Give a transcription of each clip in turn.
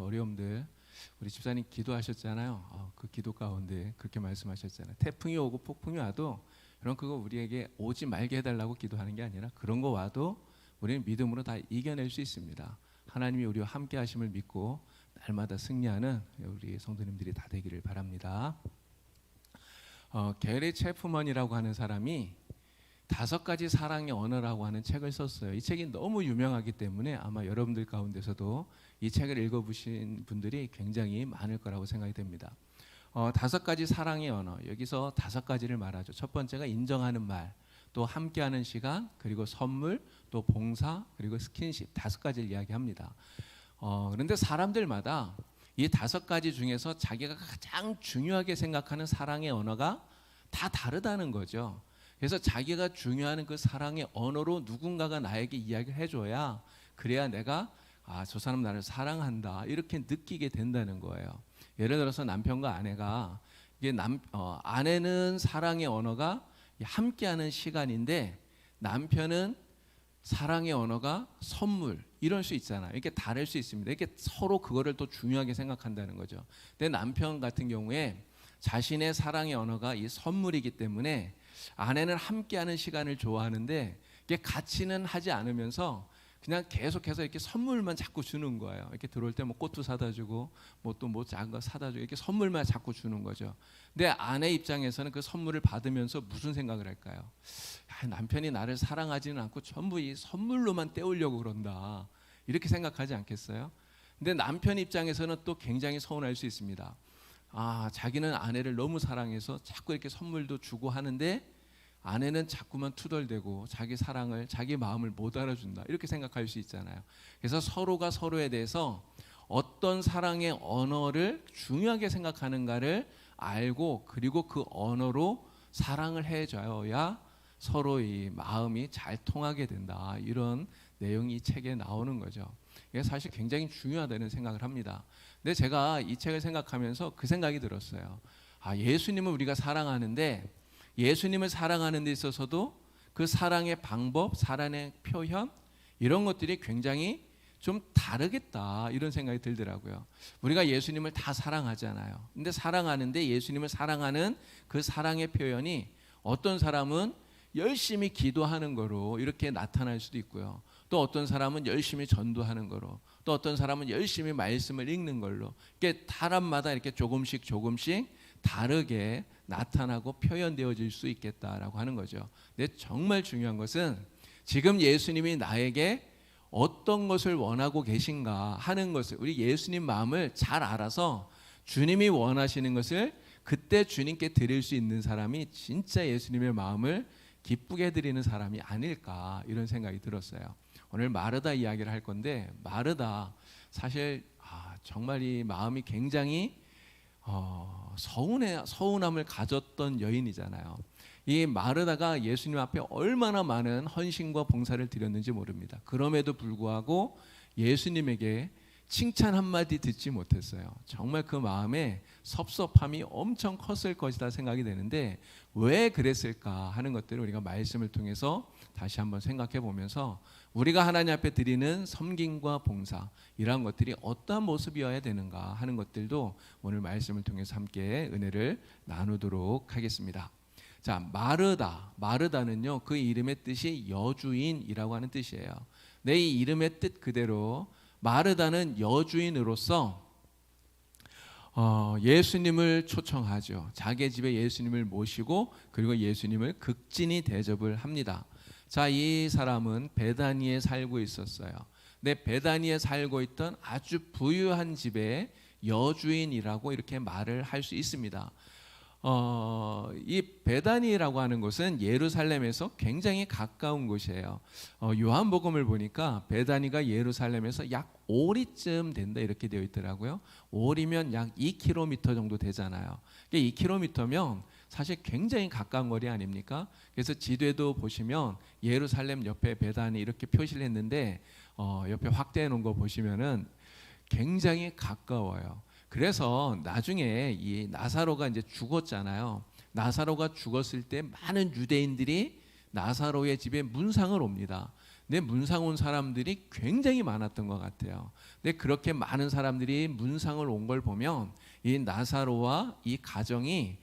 그 어려움들 우리 집사님 기도하셨잖아요. 그 기도 가운데 그렇게 말씀하셨잖아요. 태풍이 오고 폭풍이 와도 여러분 그거 우리에게 오지 말게 해달라고 기도하는 게 아니라 그런 거 와도 우리는 믿음으로 다 이겨낼 수 있습니다. 하나님이 우리와 함께 하심을 믿고 날마다 승리하는 우리 성도님들이 다 되기를 바랍니다. 게리 체프먼이라고 하는 사람이 5가지 사랑의 언어라고 하는 책을 썼어요. 이 책이 너무 유명하기 때문에 아마 여러분들 가운데서도 이 책을 읽어보신 분들이 굉장히 많을 거라고 생각이 됩니다. 5가지 사랑의 언어, 여기서 5가지를 말하죠. 첫 번째가 인정하는 말, 또 함께하는 시간, 그리고 선물, 또 봉사, 그리고 스킨십, 5가지를 이야기합니다. 그런데 사람들마다 이 5가지 중에서 자기가 가장 중요하게 생각하는 사랑의 언어가 다 다르다는 거죠. 그래서 자기가 중요한 그 사랑의 언어로 누군가가 나에게 이야기를 해줘야 그래야 내가 저 사람 나를 사랑한다 이렇게 느끼게 된다는 거예요. 예를 들어서 남편과 아내가 이게 아내는 사랑의 언어가 함께하는 시간인데 남편은 사랑의 언어가 선물 이럴 수 있잖아요. 이렇게 다를 수 있습니다. 이렇게 서로 그거를 또 중요하게 생각한다는 거죠. 근데 남편 같은 경우에 자신의 사랑의 언어가 이 선물이기 때문에 아내는 함께하는 시간을 좋아하는데 이게 같이는 하지 않으면서 그냥 계속해서 이렇게 선물만 자꾸 주는 거예요. 이렇게 들어올 때 뭐 꽃도 사다 주고 뭐 또 뭐 작은 거 사다 주고 이렇게 선물만 자꾸 주는 거죠. 근데 아내 입장에서는 그 선물을 받으면서 무슨 생각을 할까요? 남편이 나를 사랑하지는 않고 전부 이 선물로만 때우려고 그런다. 이렇게 생각하지 않겠어요? 근데 남편 입장에서는 또 굉장히 서운할 수 있습니다. 자기는 아내를 너무 사랑해서 자꾸 이렇게 선물도 주고 하는데 아내는 자꾸만 투덜대고 자기 사랑을 자기 마음을 못 알아준다 이렇게 생각할 수 있잖아요. 그래서 서로가 서로에 대해서 어떤 사랑의 언어를 중요하게 생각하는가를 알고 그리고 그 언어로 사랑을 해줘야 서로 이 마음이 잘 통하게 된다 이런 내용이 이 책에 나오는 거죠. 이게 사실 굉장히 중요하다는 생각을 합니다. 근데 제가 이 책을 생각하면서 그 생각이 들었어요. 예수님을 우리가 사랑하는데 예수님을 사랑하는 데 있어서도 그 사랑의 방법, 사랑의 표현 이런 것들이 굉장히 좀 다르겠다 이런 생각이 들더라고요. 우리가 예수님을 다 사랑하잖아요. 근데 사랑하는데 예수님을 사랑하는 그 사랑의 표현이 어떤 사람은 열심히 기도하는 거로 이렇게 나타날 수도 있고요. 또 어떤 사람은 열심히 전도하는 거로, 또 어떤 사람은 열심히 말씀을 읽는 걸로, 이게 사람마다 이렇게 조금씩 다르게 나타나고 표현되어질 수 있겠다라고 하는 거죠. 근데 정말 중요한 것은 지금 예수님이 나에게 어떤 것을 원하고 계신가 하는 것을 우리 예수님 마음을 잘 알아서 주님이 원하시는 것을 그때 주님께 드릴 수 있는 사람이 진짜 예수님의 마음을 기쁘게 드리는 사람이 아닐까 이런 생각이 들었어요. 오늘 마르다 이야기를 할 건데 마르다 사실 정말 이 마음이 굉장히 서운함을 가졌던 여인이잖아요. 이 마르다가 예수님 앞에 얼마나 많은 헌신과 봉사를 드렸는지 모릅니다. 그럼에도 불구하고 예수님에게 칭찬 한마디 듣지 못했어요. 정말 그 마음에 섭섭함이 엄청 컸을 것이다 생각이 되는데 왜 그랬을까 하는 것들을 우리가 말씀을 통해서 다시 한번 생각해 보면서 우리가 하나님 앞에 드리는 섬김과 봉사 이러한 것들이 어떠한 모습이어야 되는가 하는 것들도 오늘 말씀을 통해서 함께 은혜를 나누도록 하겠습니다. 자, 마르다는요 그 이름의 뜻이 여주인이라고 하는 뜻이에요. 내 이 이름의 뜻 그대로 마르다는 여주인으로서 예수님을 초청하죠. 자기 집에 예수님을 모시고 그리고 예수님을 극진히 대접을 합니다. 자, 이 사람은 베다니에 살고 있었어요. 근데 베다니에 살고 있던 아주 부유한 집의 여주인이라고 이렇게 말을 할 수 있습니다. 이 베다니라고 하는 곳은 예루살렘에서 굉장히 가까운 곳이에요. 요한복음을 보니까 베다니가 예루살렘에서 약 5리쯤 된다 이렇게 되어 있더라고요. 5리면 약 2km 정도 되잖아요. 2km면 사실 굉장히 가까운 거리 아닙니까? 그래서 지도에도 보시면 예루살렘 옆에 베다니 이렇게 표시를 했는데 옆에 확대해 놓은 거 보시면은 굉장히 가까워요. 그래서 나중에 이 나사로가 이제 죽었잖아요. 나사로가 죽었을 때 많은 유대인들이 나사로의 집에 문상을 옵니다. 내 문상 온 사람들이 굉장히 많았던 것 같아요. 근데 그렇게 많은 사람들이 문상을 온 걸 보면 이 나사로와 이 가정이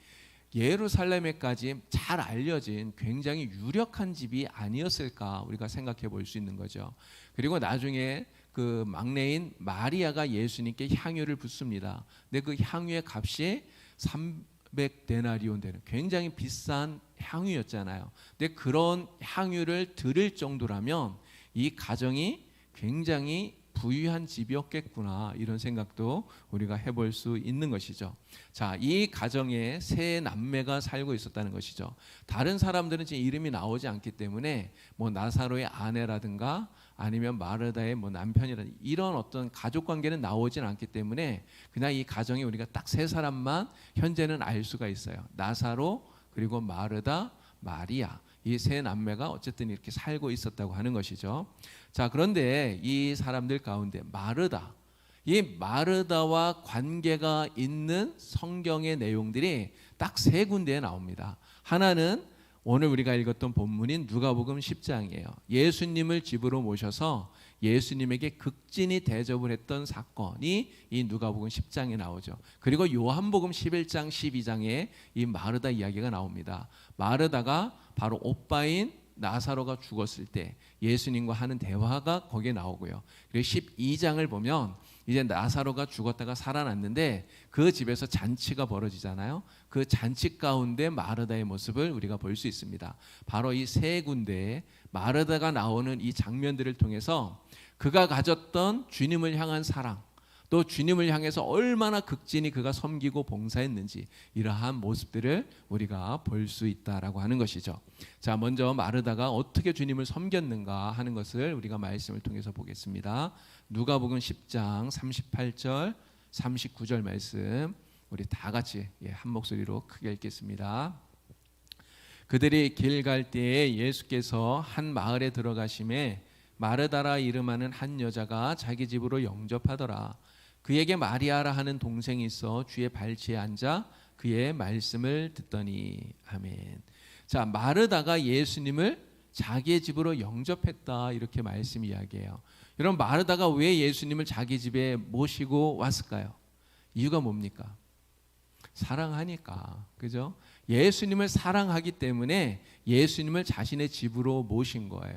예루살렘에까지 잘 알려진 굉장히 유력한 집이 아니었을까 우리가 생각해 볼 수 있는 거죠. 그리고 나중에 그 막내인 마리아가 예수님께 향유를 붓습니다. 근데 그 향유의 값이 300데나리온 되는 굉장히 비싼 향유였잖아요. 근데 그런 향유를 드릴 정도라면 이 가정이 굉장히 부유한 집이었겠구나, 이런 생각도 우리가 해볼 수 있는 것이죠. 자, 이 가정에 세 남매가 살고 있었다는 것이죠. 다른 사람들은 지금 이름이 나오지 않기 때문에 뭐 나사로의 아내라든가 아니면 마르다의 뭐 남편이라든가 이런 어떤 가족 관계는 나오진 않기 때문에 그냥 이 가정이 우리가 딱 세 사람만 현재는 알 수가 있어요. 나사로, 그리고 마르다, 마리아, 이 세 남매가 어쨌든 이렇게 살고 있었다고 하는 것이죠. 자, 그런데 이 사람들 가운데 마르다, 이 마르다와 관계가 있는 성경의 내용들이 딱 세 군데에 나옵니다. 하나는 오늘 우리가 읽었던 본문인 누가복음 10장이에요. 예수님을 집으로 모셔서 예수님에게 극진히 대접을 했던 사건이 이 누가복음 10장에 나오죠. 그리고 요한복음 11장 12장에 이 마르다 이야기가 나옵니다. 마르다가 바로 오빠인 나사로가 죽었을 때 예수님과 하는 대화가 거기에 나오고요. 그리고 12장을 보면 이제 나사로가 죽었다가 살아났는데 그 집에서 잔치가 벌어지잖아요. 그 잔치 가운데 마르다의 모습을 우리가 볼 수 있습니다. 바로 이 세 군데에 마르다가 나오는 이 장면들을 통해서 그가 가졌던 주님을 향한 사랑, 또 주님을 향해서 얼마나 극진히 그가 섬기고 봉사했는지 이러한 모습들을 우리가 볼 수 있다라고 하는 것이죠. 자, 먼저 마르다가 어떻게 주님을 섬겼는가 하는 것을 우리가 말씀을 통해서 보겠습니다. 누가복음 10장 38절 39절 말씀 우리 다 같이 한 목소리로 크게 읽겠습니다. 그들이 길 갈 때에 예수께서 한 마을에 들어가심에 마르다라 이름하는 한 여자가 자기 집으로 영접하더라. 그에게 마리아라 하는 동생이 있어 주의 발치에 앉아 그의 말씀을 듣더니. 아멘. 자, 마르다가 예수님을 자기의 집으로 영접했다, 이렇게 말씀 이야기해요. 여러분, 마르다가 왜 예수님을 자기 집에 모시고 왔을까요? 이유가 뭡니까? 사랑하니까. 그죠? 예수님을 사랑하기 때문에 예수님을 자신의 집으로 모신 거예요.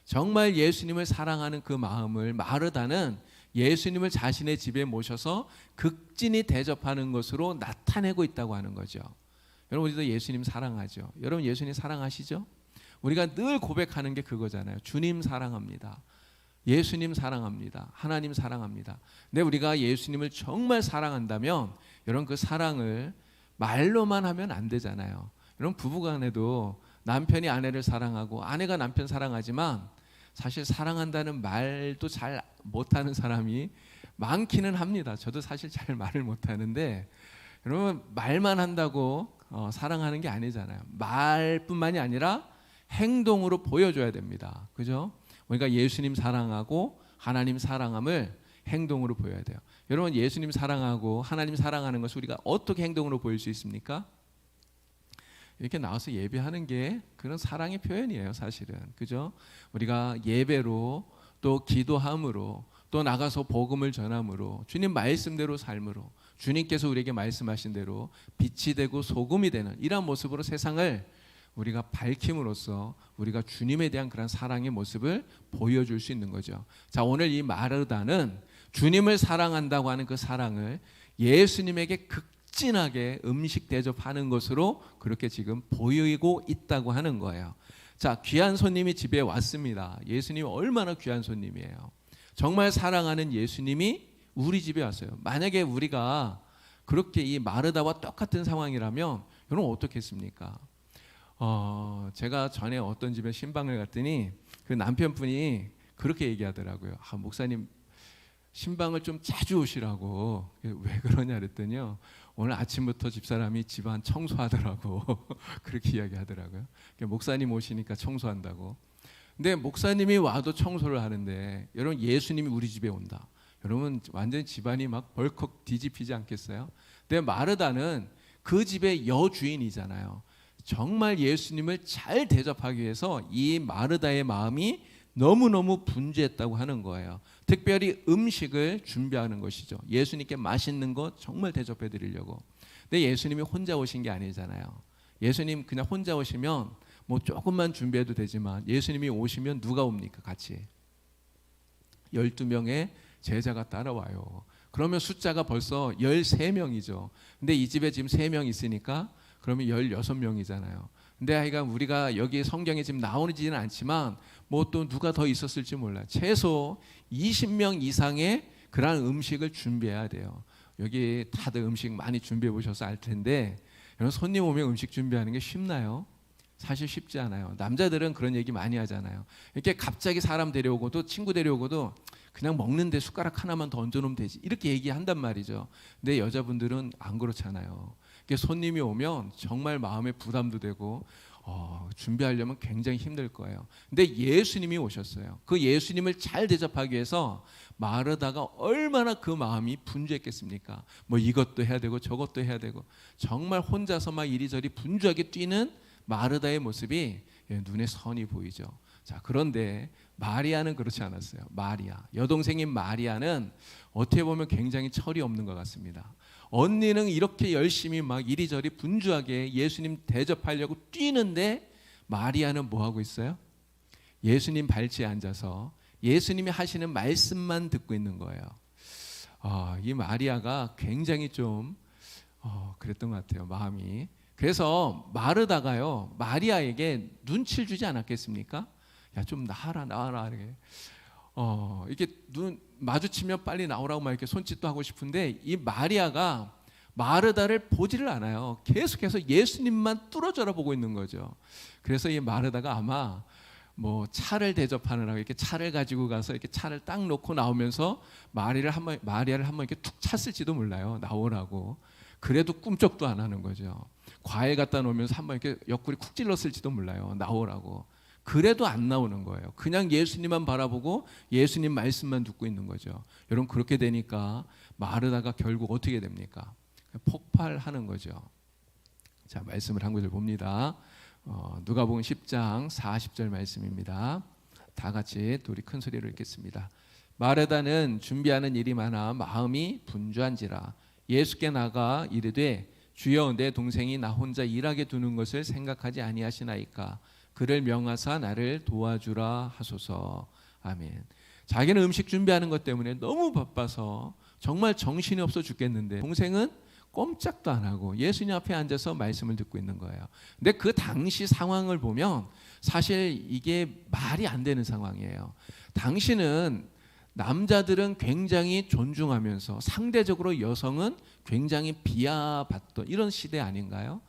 정말 예수님을 사랑하는 그 마음을 마르다는 예수님을 자신의 집에 모셔서 극진히 대접하는 것으로 나타내고 있다고 하는 거죠. 여러분, 우리도 예수님 사랑하죠. 여러분, 예수님 사랑하시죠? 우리가 늘 고백하는 게 그거잖아요. 주님 사랑합니다. 예수님 사랑합니다. 하나님 사랑합니다. 근데 우리가 예수님을 정말 사랑한다면 여러분, 그 사랑을 말로만 하면 안 되잖아요. 여러분, 부부간에도 남편이 아내를 사랑하고 아내가 남편 사랑하지만 사실 사랑한다는 말도 잘 못하는 사람이 많기는 합니다. 저도 사실 잘 말을 못하는데 여러분, 말만 한다고 사랑하는 게 아니잖아요. 말뿐만이 아니라 행동으로 보여줘야 됩니다. 그죠? 그러니까 예수님 사랑하고 하나님 사랑함을 행동으로 보여야 돼요. 여러분, 예수님 사랑하고 하나님 사랑하는 것을 우리가 어떻게 행동으로 보일 수 있습니까? 이렇게 나와서 예배하는 게 그런 사랑의 표현이에요, 사실은. 그죠? 우리가 예배로, 또 기도함으로, 또 나가서 복음을 전함으로, 주님 말씀대로 삶으로, 주님께서 우리에게 말씀하신 대로 빛이 되고 소금이 되는 이러한 모습으로 세상을 우리가 밝힘으로써 우리가 주님에 대한 그런 사랑의 모습을 보여줄 수 있는 거죠. 자, 오늘 이 마르다는 주님을 사랑한다고 하는 그 사랑을 예수님에게 극진하게 음식 대접하는 것으로 그렇게 지금 보이고 있다고 하는 거예요. 자, 귀한 손님이 집에 왔습니다. 예수님이 얼마나 귀한 손님이에요. 정말 사랑하는 예수님이 우리 집에 왔어요. 만약에 우리가 그렇게 이 마르다와 똑같은 상황이라면 여러분 어떻게 했습니까? 제가 전에 어떤 집에 신방을 갔더니 그 남편분이 그렇게 얘기하더라고요. 목사님, 신방을 좀 자주 오시라고. 왜 그러냐 그랬더니요, 오늘 아침부터 집사람이 집안 청소하더라고. 그렇게 이야기하더라고요. 목사님 오시니까 청소한다고. 근데 목사님이 와도 청소를 하는데 여러분, 예수님이 우리 집에 온다. 여러분, 완전 집안이 막 벌컥 뒤집히지 않겠어요? 근데 마르다는 그 집의 여주인이잖아요. 정말 예수님을 잘 대접하기 위해서 이 마르다의 마음이 너무너무 분주했다고 하는 거예요. 특별히 음식을 준비하는 것이죠. 예수님께 맛있는 거 정말 대접해 드리려고. 근데 예수님이 혼자 오신 게 아니잖아요. 예수님 그냥 혼자 오시면 뭐 조금만 준비해도 되지만 예수님이 오시면 누가 옵니까? 같이 12명의 제자가 따라와요. 그러면 숫자가 벌써 13명이죠. 근데 이 집에 지금 3명 있으니까 그러면 16명이잖아요. 근데 하여간 우리가 여기 성경에 지금 나오지는 않지만 뭐 또 누가 더 있었을지 몰라요. 최소 20명 이상의 그런 음식을 준비해야 돼요. 여기 다들 음식 많이 준비해 보셔서 알 텐데 여러분, 손님 오면 음식 준비하는 게 쉽나요? 사실 쉽지 않아요. 남자들은 그런 얘기 많이 하잖아요. 이렇게 갑자기 사람 데려오고도 친구 데려오고도 그냥 먹는데 숟가락 하나만 더 얹어놓으면 되지 이렇게 얘기한단 말이죠. 근데 여자분들은 안 그렇잖아요. 손님이 오면 정말 마음에 부담도 되고 준비하려면 굉장히 힘들 거예요. 근데 예수님이 오셨어요. 그 예수님을 잘 대접하기 위해서 마르다가 얼마나 그 마음이 분주했겠습니까? 뭐 이것도 해야 되고 저것도 해야 되고 정말 혼자서 막 이리저리 분주하게 뛰는 마르다의 모습이 눈에 선히 보이죠. 자, 그런데 마리아는 그렇지 않았어요. 마리아, 여동생인 마리아는 어떻게 보면 굉장히 철이 없는 것 같습니다. 언니는 이렇게 열심히 막 이리저리 분주하게 예수님 대접하려고 뛰는데 마리아는 뭐 하고 있어요? 예수님 발치에 앉아서 예수님이 하시는 말씀만 듣고 있는 거예요. 이 마리아가 굉장히 좀 그랬던 것 같아요. 마음이. 그래서 마르다가요 마리아에게 눈치를 주지 않았겠습니까? 야, 좀 나와라 이렇게. 이렇게 눈 마주치면 빨리 나오라고 막 이렇게 손짓도 하고 싶은데 이 마리아가 마르다를 보지를 않아요. 계속해서 예수님만 뚫어져라 보고 있는 거죠. 그래서 이 마르다가 아마 뭐 차를 대접하느라고 이렇게 차를 가지고 가서 이렇게 차를 딱 놓고 나오면서 마리아를 한번 이렇게 툭 찼을지도 몰라요. 나오라고. 그래도 꿈쩍도 안 하는 거죠. 과일 갖다 놓으면서 한번 이렇게 옆구리 쿡 찔렀을지도 몰라요. 나오라고. 그래도 안 나오는 거예요. 그냥 예수님만 바라보고 예수님 말씀만 듣고 있는 거죠. 여러분, 그렇게 되니까 마르다가 결국 어떻게 됩니까? 폭발하는 거죠. 자, 말씀을 한 구절 봅니다. 누가복음 10장 40절 말씀입니다. 다 같이 우리 큰 소리로 읽겠습니다. 마르다는 준비하는 일이 많아 마음이 분주한지라 예수께 나가 이르되 주여, 내 동생이 나 혼자 일하게 두는 것을 생각하지 아니하시나이까 그를 명하사 나를 도와주라 하소서. 아멘. 자기는 음식 준비하는 것 때문에 너무 바빠서 정말 정신이 없어 죽겠는데 동생은 꼼짝도 안 하고 예수님 앞에 앉아서 말씀을 듣고 있는 거예요. 근데 그 당시 상황을 보면 사실 이게 말이 안 되는 상황이에요. 당시는 남자들은 굉장히 존중하면서 상대적으로 여성은 굉장히 비하받던 이런 시대 아닌가요?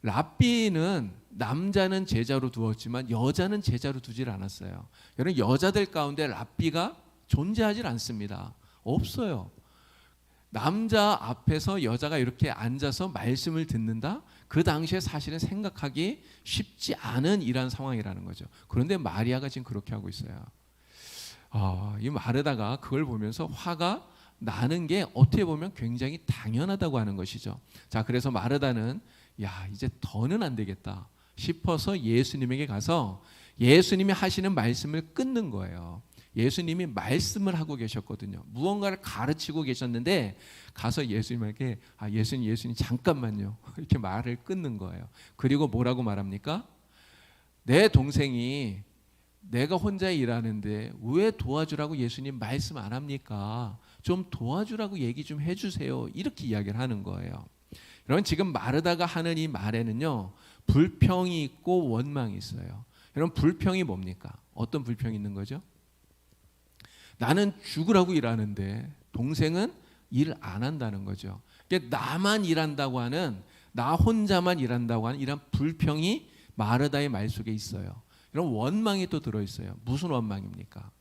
랍비는 남자는 제자로 두었지만 여자는 제자로 두질 않았어요. 여러분, 여자들 가운데 랍비가 존재하질 않습니다. 없어요. 남자 앞에서 여자가 이렇게 앉아서 말씀을 듣는다? 그 당시에 사실은 생각하기 쉽지 않은 이런 상황이라는 거죠. 그런데 마리아가 지금 그렇게 하고 있어요. 이 마르다가 그걸 보면서 화가 나는 게 어떻게 보면 굉장히 당연하다고 하는 것이죠. 자, 그래서 마르다는 야, 이제 더는 안 되겠다 싶어서 예수님에게 가서 예수님이 하시는 말씀을 끊는 거예요. 예수님이 말씀을 하고 계셨거든요. 무언가를 가르치고 계셨는데 가서 예수님에게 예수님 잠깐만요 이렇게 말을 끊는 거예요. 그리고 뭐라고 말합니까? 내 동생이 내가 혼자 일하는데 왜 도와주라고 예수님 말씀 안 합니까? 좀 도와주라고 얘기 좀 해주세요. 이렇게 이야기를 하는 거예요. 여러분, 지금 마르다가 하는 이 말에는요 불평이 있고 원망이 있어요. 여러분, 불평이 뭡니까? 어떤 불평이 있는 거죠? 나는 죽으라고 일하는데 동생은 일 안 한다는 거죠. 그러니까 나만 일한다고 하는, 나 혼자만 일한다고 하는 이런 불평이 마르다의 말 속에 있어요. 이런 원망이 또 들어있어요. 무슨 원망입니까?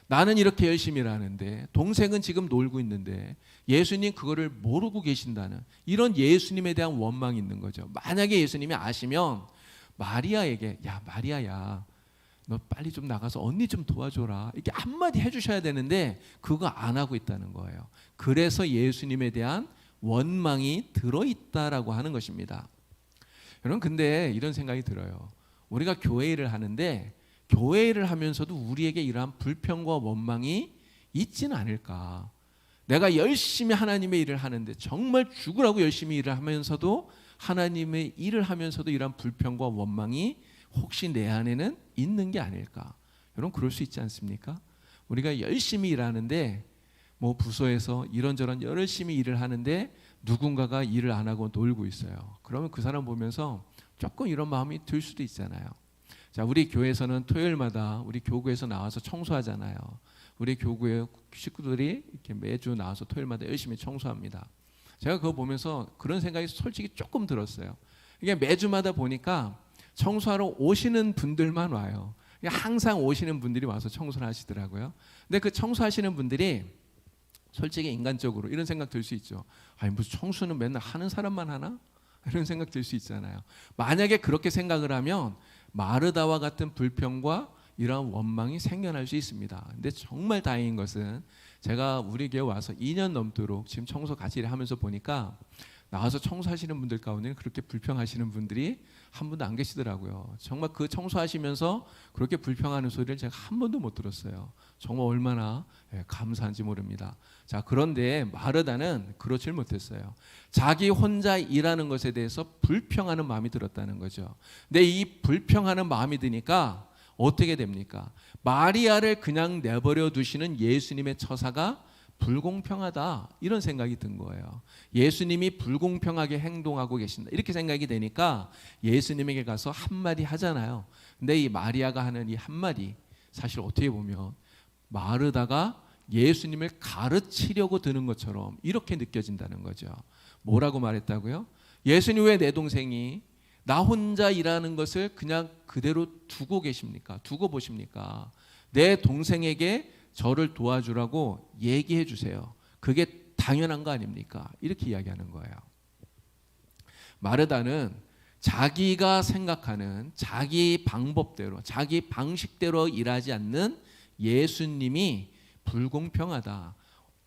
나는 이렇게 열심히 일하는데 동생은 지금 놀고 있는데 예수님 그거를 모르고 계신다는 이런 예수님에 대한 원망이 있는 거죠. 만약에 예수님이 아시면 마리아에게 야, 마리아야, 너 빨리 좀 나가서 언니 좀 도와줘라 이렇게 한마디 해주셔야 되는데 그거 안 하고 있다는 거예요. 그래서 예수님에 대한 원망이 들어있다라고 하는 것입니다. 여러분, 근데 이런 생각이 들어요. 우리가 교회 일을 하는데 교회 일을 하면서도 우리에게 이러한 불평과 원망이 있지는 않을까. 내가 열심히 하나님의 일을 하는데 정말 죽으라고 열심히 일을 하면서도 하나님의 일을 하면서도 이러한 불평과 원망이 혹시 내 안에는 있는 게 아닐까. 여러분 그럴 수 있지 않습니까? 우리가 열심히 일하는데 뭐 부서에서 이런저런 열심히 일을 하는데 누군가가 일을 안 하고 놀고 있어요. 그러면 그 사람 보면서 조금 이런 마음이 들 수도 있잖아요. 자, 우리 교회에서는 토요일마다 우리 교구에서 나와서 청소하잖아요. 우리 교구의 식구들이 이렇게 매주 나와서 토요일마다 열심히 청소합니다. 제가 그거 보면서 그런 생각이 솔직히 조금 들었어요. 이게 매주마다 보니까 청소하러 오시는 분들만 와요. 항상 오시는 분들이 와서 청소를 하시더라고요. 근데 그 청소하시는 분들이 솔직히 인간적으로 이런 생각 들 수 있죠. 아니 무슨 청소는 맨날 하는 사람만 하나? 이런 생각 들 수 있잖아요. 만약에 그렇게 생각을 하면 마르다와 같은 불평과 이러한 원망이 생겨날 수 있습니다. 근데 정말 다행인 것은 제가 우리 교회 와서 2년 넘도록 지금 청소 같이 하면서 보니까 나와서 청소하시는 분들 가운데는 그렇게 불평하시는 분들이 한 분도 안 계시더라고요. 정말 그 청소하시면서 그렇게 불평하는 소리를 제가 한 번도 못 들었어요. 정말 얼마나 감사한지 모릅니다. 자, 그런데 마르다는 그렇지 못했어요. 자기 혼자 일하는 것에 대해서 불평하는 마음이 들었다는 거죠. 근데 이 불평하는 마음이 드니까 어떻게 됩니까? 마리아를 그냥 내버려 두시는 예수님의 처사가 불공평하다, 이런 생각이 든 거예요. 예수님이 불공평하게 행동하고 계신다, 이렇게 생각이 되니까 예수님에게 가서 한마디 하잖아요. 근데 이 마리아가 하는 이 한마디, 사실 어떻게 보면 마르다가 예수님을 가르치려고 드는 것처럼 이렇게 느껴진다는 거죠. 뭐라고 말했다고요? 예수님, 왜 내 동생이 나 혼자 일하는 것을 그냥 그대로 두고 계십니까? 두고 보십니까? 내 동생에게 저를 도와주라고 얘기해 주세요. 그게 당연한 거 아닙니까? 이렇게 이야기하는 거예요. 마르다는 자기가 생각하는 자기 방법대로, 자기 방식대로 일하지 않는 예수님이 불공평하다,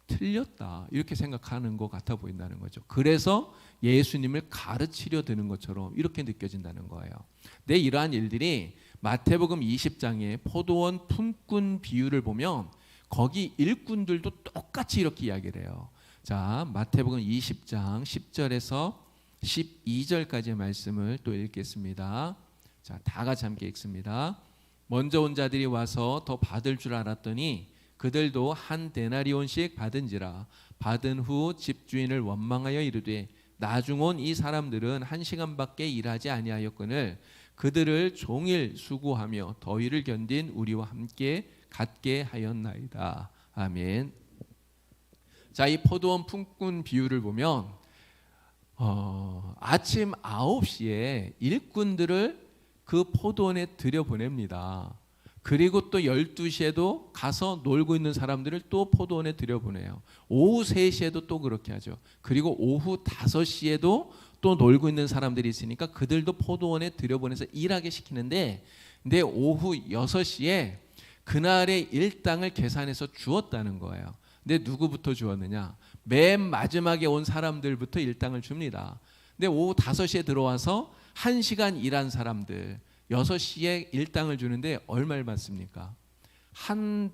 틀렸다, 이렇게 생각하는 것 같아 보인다는 거죠. 그래서 예수님을 가르치려 드는 것처럼 이렇게 느껴진다는 거예요. 근데 이러한 일들이 마태복음 20장의 포도원 품꾼 비유를 보면 거기 일꾼들도 똑같이 이렇게 이야기를 해요. 자, 마태복음 20장 10절에서 12절까지의 말씀을 또 읽겠습니다. 자, 다 같이 함께 읽습니다. 먼저 온 자들이 와서 더 받을 줄 알았더니 그들도 한 데나리온씩 받은지라. 받은 후 집주인을 원망하여 이르되 나중 온 이 사람들은 1시간밖에 일하지 아니하였거늘 그들을 종일 수고하며 더위를 견딘 우리와 함께 갖게 하였나이다. 아멘. 자, 이 포도원 품꾼 비유를 보면 아침 9시에 일꾼들을 그 포도원에 들여보냅니다. 그리고 또 12시에도 가서 놀고 있는 사람들을 또 포도원에 들여보내요. 오후 3시에도 또 그렇게 하죠. 그리고 오후 5시에도 또 놀고 있는 사람들이 있으니까 그들도 포도원에 들여보내서 일하게 시키는데, 근데 오후 6시에 그날의 일당을 계산해서 주었다는 거예요. 근데 누구부터 주었느냐? 맨 마지막에 온 사람들부터 일당을 줍니다. 근데 오후 5시에 들어와서 1시간 일한 사람들 6시에 일당을 주는데 얼마를 받습니까? 한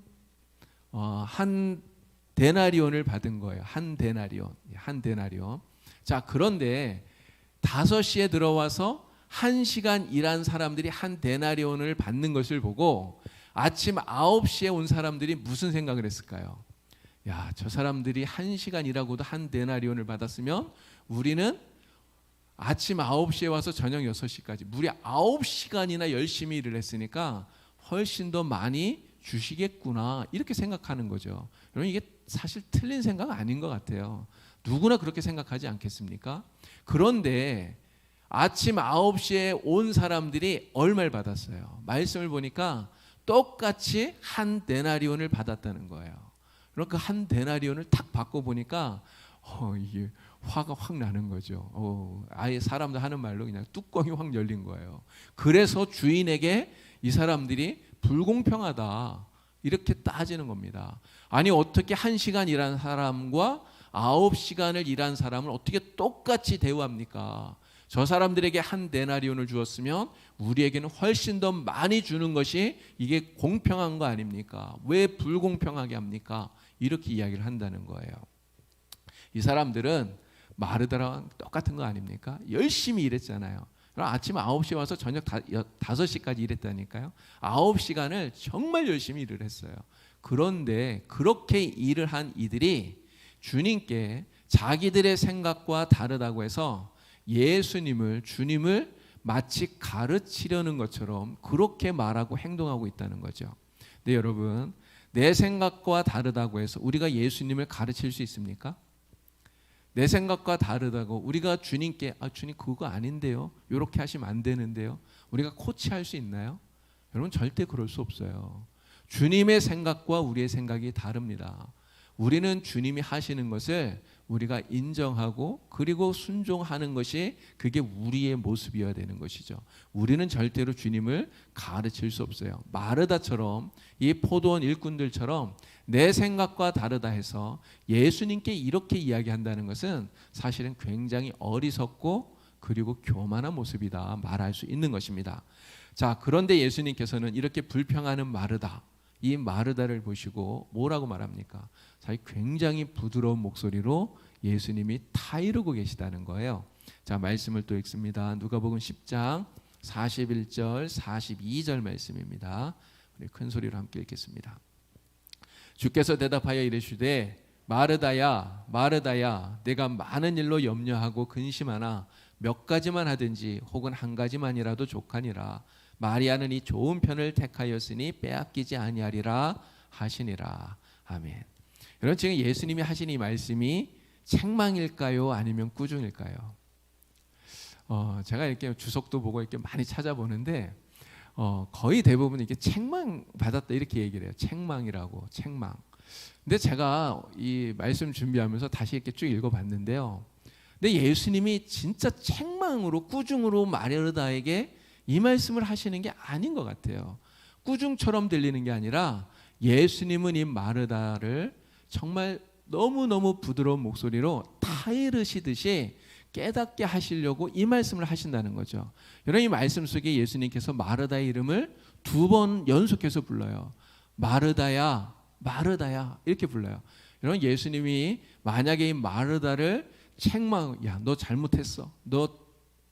데나리온을 받은 거예요. 한 데나리온. 자, 그런데 5시에 들어와서 1시간 일한 사람들이 한 데나리온을 받는 것을 보고 아침 9시에 온 사람들이 무슨 생각을 했을까요? 야, 저 사람들이 1시간 일하고도 한 데나리온을 받았으면 우리는 아침 9시에 와서 저녁 6시까지 무려 9시간이나 열심히 일을 했으니까 훨씬 더 많이 주시겠구나, 이렇게 생각하는 거죠. 여러분, 이게 사실 틀린 생각 아닌 것 같아요. 누구나 그렇게 생각하지 않겠습니까? 그런데 아침 9시에 온 사람들이 얼마를 받았어요? 말씀을 보니까 똑같이 한 데나리온을 받았다는 거예요. 그러니까 한 데나리온을 딱 받고 보니까 이게 화가 확 나는 거죠. 아예 사람들 하는 말로 그냥 뚜껑이 확 열린 거예요. 그래서 주인에게 이 사람들이 불공평하다, 이렇게 따지는 겁니다. 아니, 어떻게 1시간 일한 사람과 9시간을 일한 사람을 어떻게 똑같이 대우합니까? 저 사람들에게 한 데나리온을 주었으면 우리에게는 훨씬 더 많이 주는 것이 이게 공평한 거 아닙니까? 왜 불공평하게 합니까? 이렇게 이야기를 한다는 거예요. 이 사람들은 마르다랑 똑같은 거 아닙니까? 열심히 일했잖아요. 그럼 아침 9시에 와서 저녁 5시까지 일했다니까요. 9시간을 정말 열심히 일을 했어요. 그런데 그렇게 일을 한 이들이 주님께 자기들의 생각과 다르다고 해서 주님을 마치 가르치려는 것처럼 그렇게 말하고 행동하고 있다는 거죠. 네, 여러분, 내 생각과 다르다고 해서 우리가 예수님을 가르칠 수 있습니까? 내 생각과 다르다고 우리가 주님께 주님 그거 아닌데요, 이렇게 하시면 안 되는데요, 우리가 코치할 수 있나요? 여러분, 절대 그럴 수 없어요. 주님의 생각과 우리의 생각이 다릅니다. 우리는 주님이 하시는 것을 우리가 인정하고 그리고 순종하는 것이 그게 우리의 모습이어야 되는 것이죠. 우리는 절대로 주님을 가르칠 수 없어요. 마르다처럼, 이 포도원 일꾼들처럼 내 생각과 다르다 해서 예수님께 이렇게 이야기한다는 것은 사실은 굉장히 어리석고 그리고 교만한 모습이다 말할 수 있는 것입니다. 자, 그런데 예수님께서는 이렇게 불평하는 마르다, 이 마르다를 보시고 뭐라고 말합니까? 사실 굉장히 부드러운 목소리로 예수님이 타이르고 계시다는 거예요. 자, 말씀을 또 읽습니다. 누가복음 10장 41절 42절 말씀입니다. 우리 큰 소리로 함께 읽겠습니다. 주께서 대답하여 이르시되 마르다야 마르다야, 내가 많은 일로 염려하고 근심하나 몇 가지만 하든지 혹은 한 가지만이라도 족하니라. 마리아는 이 좋은 편을 택하였으니 빼앗기지 아니하리라 하시니라. 아멘. 여러분, 지금 예수님이 하신 이 말씀이 책망일까요? 아니면 꾸중일까요? 제가 이렇게 주석도 보고 이렇게 많이 찾아보는데 거의 대부분 이렇게 책망 받았다 이렇게 얘기를 해요. 책망이라고, 책망. 근데 제가 이 말씀 준비하면서 다시 이렇게 쭉 읽어봤는데요. 근데 예수님이 진짜 책망으로, 꾸중으로 마르다에게 이 말씀을 하시는 게 아닌 것 같아요. 꾸중처럼 들리는 게 아니라 예수님은 이 마르다를 정말 너무너무 부드러운 목소리로 타이르시듯이 깨닫게 하시려고 이 말씀을 하신다는 거죠. 여러분, 이 말씀 속에 예수님께서 마르다의 이름을 2번 연속해서 불러요. 마르다야 마르다야 이렇게 불러요. 여러분, 예수님이 만약에 이 마르다를 책망, 야, 너 잘못했어, 너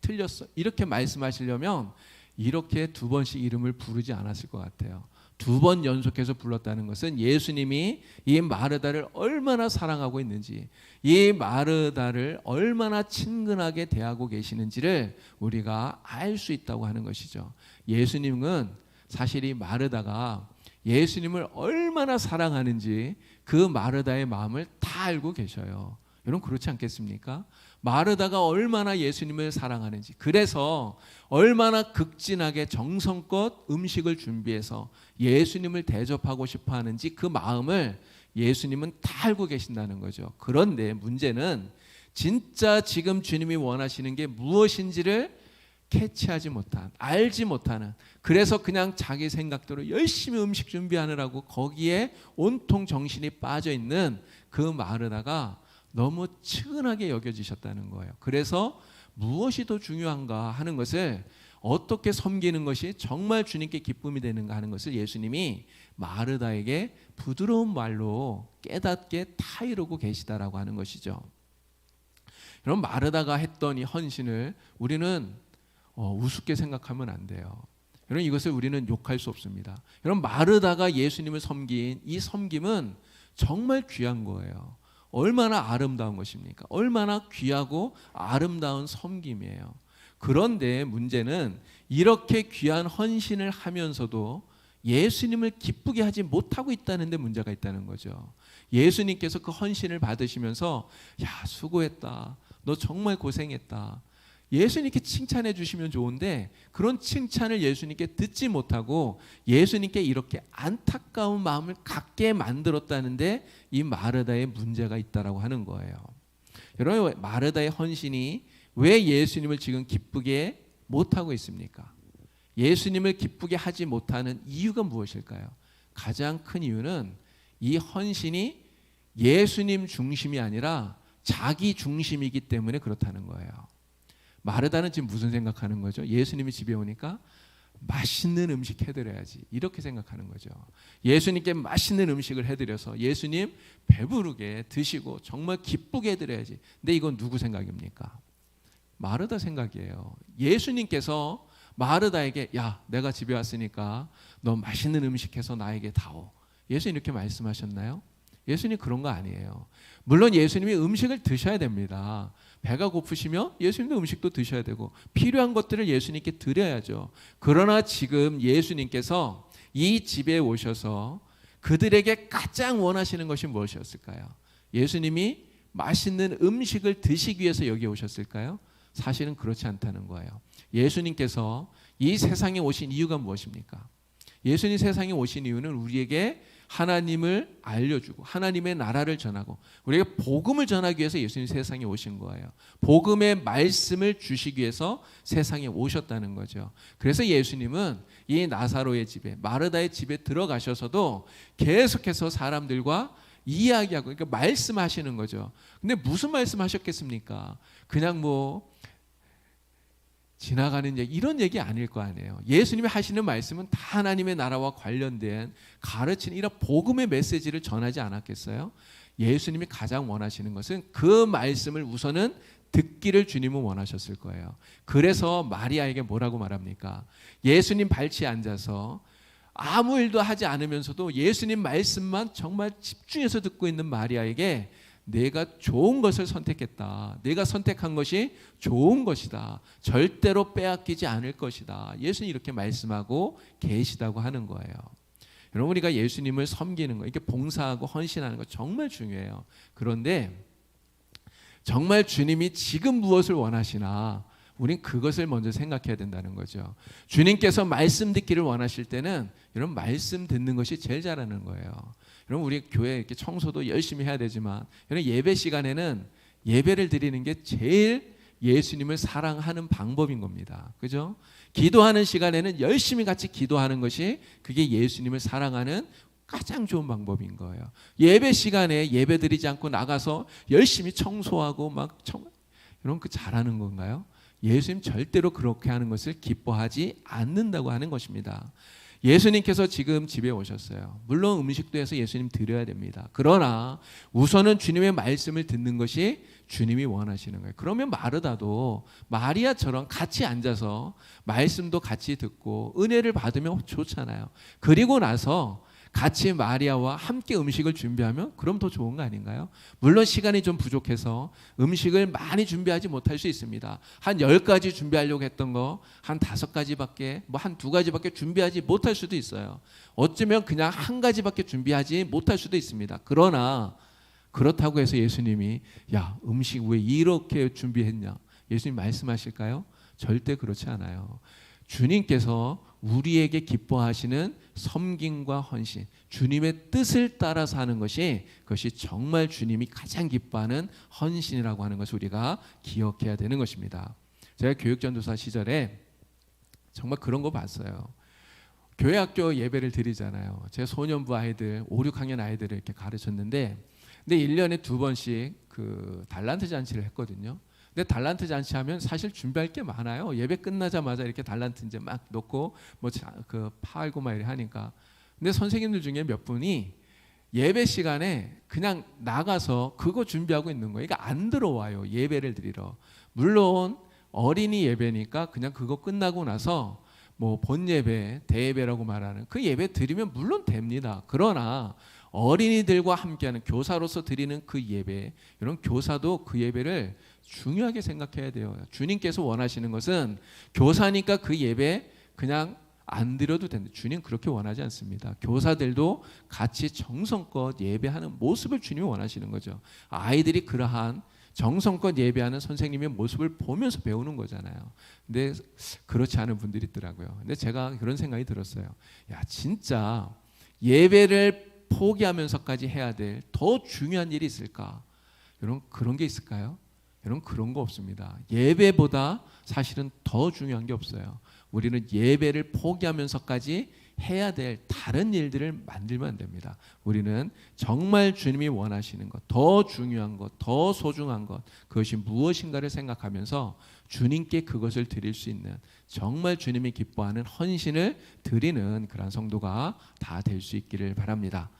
틀렸어, 이렇게 말씀하시려면 이렇게 2번씩 이름을 부르지 않았을 것 같아요. 2번 연속해서 불렀다는 것은 예수님이 이 마르다를 얼마나 사랑하고 있는지, 이 마르다를 얼마나 친근하게 대하고 계시는지를 우리가 알 수 있다고 하는 것이죠. 예수님은 사실 이 마르다가 예수님을 얼마나 사랑하는지 그 마르다의 마음을 다 알고 계셔요. 여러분, 그렇지 않겠습니까? 마르다가 얼마나 예수님을 사랑하는지, 그래서 얼마나 극진하게 정성껏 음식을 준비해서 예수님을 대접하고 싶어 하는지 그 마음을 예수님은 다 알고 계신다는 거죠. 그런데 문제는 진짜 지금 주님이 원하시는 게 무엇인지를 캐치하지 못한, 알지 못하는, 그래서 그냥 자기 생각대로 열심히 음식 준비하느라고 거기에 온통 정신이 빠져 있는 그 마르다가 너무 측은하게 여겨지셨다는 거예요. 그래서 무엇이 더 중요한가 하는 것을, 어떻게 섬기는 것이 정말 주님께 기쁨이 되는가 하는 것을 예수님이 마르다에게 부드러운 말로 깨닫게 타이르고 계시다라고 하는 것이죠. 여러분, 마르다가 했던 이 헌신을 우리는 우습게 생각하면 안 돼요. 여러분, 이것을 우리는 욕할 수 없습니다. 여러분, 마르다가 예수님을 섬긴 이 섬김은 정말 귀한 거예요. 얼마나 아름다운 것입니까? 얼마나 귀하고 아름다운 섬김이에요. 그런데 문제는 이렇게 귀한 헌신을 하면서도 예수님을 기쁘게 하지 못하고 있다는 데 문제가 있다는 거죠. 예수님께서 그 헌신을 받으시면서 야, 수고했다, 너 정말 고생했다, 예수님께 칭찬해 주시면 좋은데 그런 칭찬을 예수님께 듣지 못하고 예수님께 이렇게 안타까운 마음을 갖게 만들었다는데 이 마르다의 문제가 있다라고 하는 거예요. 여러분, 마르다의 헌신이 왜 예수님을 지금 기쁘게 못하고 있습니까? 예수님을 기쁘게 하지 못하는 이유가 무엇일까요? 가장 큰 이유는 이 헌신이 예수님 중심이 아니라 자기 중심이기 때문에 그렇다는 거예요. 마르다는 지금 무슨 생각하는 거죠? 예수님이 집에 오니까 맛있는 음식 해드려야지 이렇게 생각하는 거죠. 예수님께 맛있는 음식을 해드려서 예수님 배부르게 드시고 정말 기쁘게 해드려야지. 근데 이건 누구 생각입니까? 마르다 생각이에요. 예수님께서 마르다에게 야 내가 집에 왔으니까 너 맛있는 음식 해서 나에게 다오. 예수님 이렇게 말씀하셨나요? 예수님 그런 거 아니에요. 물론 예수님이 음식을 드셔야 됩니다. 배가 고프시면 예수님도 음식도 드셔야 되고 필요한 것들을 예수님께 드려야죠. 그러나 지금 예수님께서 이 집에 오셔서 그들에게 가장 원하시는 것이 무엇이었을까요? 예수님이 맛있는 음식을 드시기 위해서 여기 오셨을까요? 사실은 그렇지 않다는 거예요. 예수님께서 이 세상에 오신 이유가 무엇입니까? 예수님 세상에 오신 이유는 우리에게 하나님을 알려주고 하나님의 나라를 전하고 우리에게 복음을 전하기 위해서 예수님 세상에 오신 거예요. 복음의 말씀을 주시기 위해서 세상에 오셨다는 거죠. 그래서 예수님은 이 나사로의 집에 마르다의 집에 들어가셔서도 계속해서 사람들과 이야기하고 그러니까 말씀하시는 거죠. 근데 무슨 말씀하셨겠습니까? 그냥 뭐 지나가는 얘기 이런 얘기 아닐 거 아니에요. 예수님이 하시는 말씀은 다 하나님의 나라와 관련된 가르치는 이런 복음의 메시지를 전하지 않았겠어요? 예수님이 가장 원하시는 것은 그 말씀을 우선은 듣기를 주님은 원하셨을 거예요. 그래서 마리아에게 뭐라고 말합니까? 예수님 발치에 앉아서 아무 일도 하지 않으면서도 예수님 말씀만 정말 집중해서 듣고 있는 마리아에게 내가 좋은 것을 선택했다. 내가 선택한 것이 좋은 것이다. 절대로 빼앗기지 않을 것이다. 예수님이 이렇게 말씀하고 계시다고 하는 거예요. 여러분 우리가 예수님을 섬기는 거, 이렇게 봉사하고 헌신하는 거 정말 중요해요. 그런데 정말 주님이 지금 무엇을 원하시나 우린 그것을 먼저 생각해야 된다는 거죠. 주님께서 말씀 듣기를 원하실 때는 여러분 말씀 듣는 것이 제일 잘하는 거예요. 여러분 우리 교회 이렇게 청소도 열심히 해야 되지만 여러분 예배 시간에는 예배를 드리는 게 제일 예수님을 사랑하는 방법인 겁니다. 그죠? 기도하는 시간에는 열심히 같이 기도하는 것이 그게 예수님을 사랑하는 가장 좋은 방법인 거예요. 예배 시간에 예배 드리지 않고 나가서 열심히 청소하고 막 여러분 그 잘하는 건가요? 예수님 절대로 그렇게 하는 것을 기뻐하지 않는다고 하는 것입니다. 예수님께서 지금 집에 오셨어요. 물론 음식도 해서 예수님 드려야 됩니다. 그러나 우선은 주님의 말씀을 듣는 것이 주님이 원하시는 거예요. 그러면 마르다도 마리아처럼 같이 앉아서 말씀도 같이 듣고 은혜를 받으면 좋잖아요. 그리고 나서 같이 마리아와 함께 음식을 준비하면 그럼 더 좋은 거 아닌가요? 물론 시간이 좀 부족해서 음식을 많이 준비하지 못할 수 있습니다. 한 10가지 준비하려고 했던 거 한 5가지밖에 뭐 한 2가지밖에 준비하지 못할 수도 있어요. 어쩌면 그냥 한 가지밖에 준비하지 못할 수도 있습니다. 그러나 그렇다고 해서 예수님이 야 음식 왜 이렇게 준비했냐 예수님 말씀하실까요? 절대 그렇지 않아요. 주님께서 우리에게 기뻐하시는 섬김과 헌신, 주님의 뜻을 따라서 하는 것이 그것이 정말 주님이 가장 기뻐하는 헌신이라고 하는 것을 우리가 기억해야 되는 것입니다. 제가 교육전도사 시절에 정말 그런 거 봤어요. 교회 학교 예배를 드리잖아요. 제 소년부 아이들, 5, 6학년 아이들을 이렇게 가르쳤는데 근데 1년에 2번씩 그 달란트 잔치를 했거든요. 근데 달란트 잔치하면 사실 준비할 게 많아요. 예배 끝나자마자 이렇게 달란트 이제 막 놓고 뭐 그 팔고 막 이렇게 하니까. 근데 선생님들 중에 몇 분이 예배 시간에 그냥 나가서 그거 준비하고 있는 거예요. 그러니까 안 들어와요. 예배를 드리러. 물론 어린이 예배니까 그냥 그거 끝나고 나서 뭐 본예배, 대예배라고 말하는 그 예배 드리면 물론 됩니다. 그러나 어린이들과 함께하는 교사로서 드리는 그 예배, 이런 교사도 그 예배를 중요하게 생각해야 돼요. 주님께서 원하시는 것은 교사니까 그 예배 그냥 안 드려도 된다. 주님 그렇게 원하지 않습니다. 교사들도 같이 정성껏 예배하는 모습을 주님이 원하시는 거죠. 아이들이 그러한 정성껏 예배하는 선생님의 모습을 보면서 배우는 거잖아요. 근데 그렇지 않은 분들이 있더라고요. 근데 제가 그런 생각이 들었어요. 야 진짜 예배를 포기하면서까지 해야 될 더 중요한 일이 있을까? 여러분 그런 게 있을까요? 여러분 그런 거 없습니다. 예배보다 사실은 더 중요한 게 없어요. 우리는 예배를 포기하면서까지 해야 될 다른 일들을 만들면 안 됩니다. 우리는 정말 주님이 원하시는 것, 더 중요한 것, 더 소중한 것, 그것이 무엇인가를 생각하면서 주님께 그것을 드릴 수 있는, 정말 주님이 기뻐하는 헌신을 드리는 그런 성도가 다 될 수 있기를 바랍니다.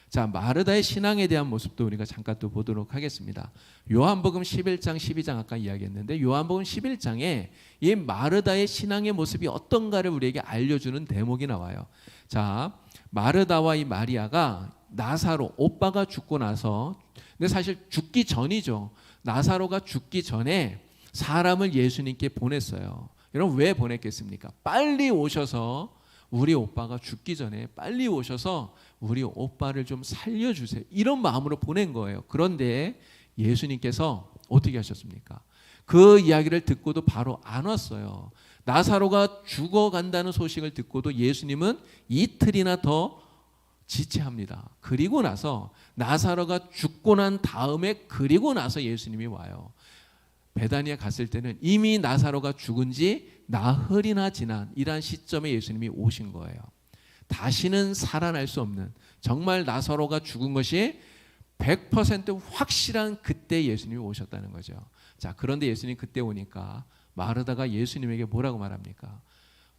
자, 마르다의 신앙에 대한 모습도 우리가 잠깐 또 보도록 하겠습니다. 요한복음 11장 12장 아까 이야기했는데, 요한복음 11장에 이 마르다의 신앙의 모습이 어떤가를 우리에게 알려주는 대목이 나와요. 자, 마르다와 이 마리아가 나사로, 오빠가 죽고 나서, 근데 사실 죽기 전이죠. 나사로가 죽기 전에 사람을 예수님께 보냈어요. 여러분, 왜 보냈겠습니까? 빨리 오셔서 우리 오빠가 죽기 전에 빨리 오셔서 우리 오빠를 좀 살려주세요, 이런 마음으로 보낸 거예요. 그런데 예수님께서 어떻게 하셨습니까? 그 이야기를 듣고도 바로 안 왔어요. 나사로가 죽어간다는 소식을 듣고도 예수님은 이틀이나 더 지체합니다. 그리고 나서 나사로가 죽고 난 다음에, 그리고 나서 예수님이 와요. 베다니에 갔을 때는 이미 나사로가 죽은 지 나흘이나 지난 이러한 시점에 예수님이 오신 거예요. 다시는 살아날 수 없는, 정말 나사로가 죽은 것이 100% 확실한 그때 예수님이 오셨다는 거죠. 자, 그런데 예수님 그때 오니까 마르다가 예수님에게 뭐라고 말합니까?